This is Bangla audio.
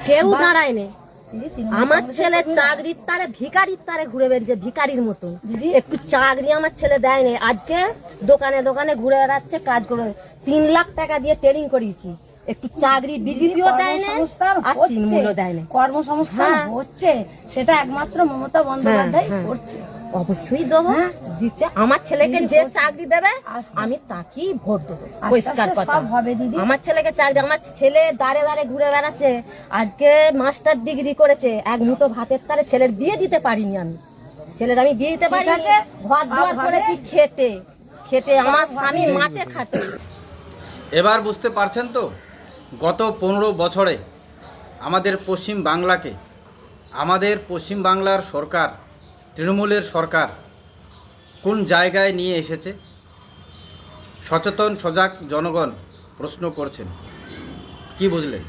কেউ দাঁড়ায় নে। আমার ছেলে চাকরির তারে ভিখারির তারে ঘুরে বেড়াচ্ছে, ভিখারির মতো। একটু চাকরি আমার ছেলে দেয় না। আজকে দোকানে দোকানে ঘুরে বেড়াচ্ছে, কাজ করে। 3 লাখ টাকা দিয়ে ট্রেনিং করিয়েছি, একটু চাকরি বিজেপিও দেয় না আর তৃণমূলও দেয় না। কর্মসংস্থান হচ্ছে, সেটা একমাত্র মমতা বন্দ্যোপাধ্যায় করছে। অবশ্যই দেবো, দিচ্ছে। আমার ছেলেকে যে চাকরি দেবে আমি তাকেই ভোট দেবো, পরিষ্কার কথা। আমার ছেলেকে চাকরি, আমার ছেলে দাঁড়ে দাঁড়ে ঘুরে বেড়াচ্ছে, আজকে মাস্টার ডিগ্রি করেছে, এক মুঠো ভাতের তারে ছেলের বিয়ে দিতে পারিনি আমি। ছেলের আমি বিয়ে দিতে পারিনি, ঘর দুয়ার করেছি খেটে খেটে, আমার স্বামী মাঠে খাটে। এবার বুঝতে পারছেন তো, গত 15 বছরে আমাদের পশ্চিম বাংলাকে, আমাদের পশ্চিম বাংলার সরকার, তৃণমূলের সরকার কোন জায়গায় নিয়ে এসেছে। সচেতন সজাগ জনগণ প্রশ্ন করছেন। কি বুঝলেন?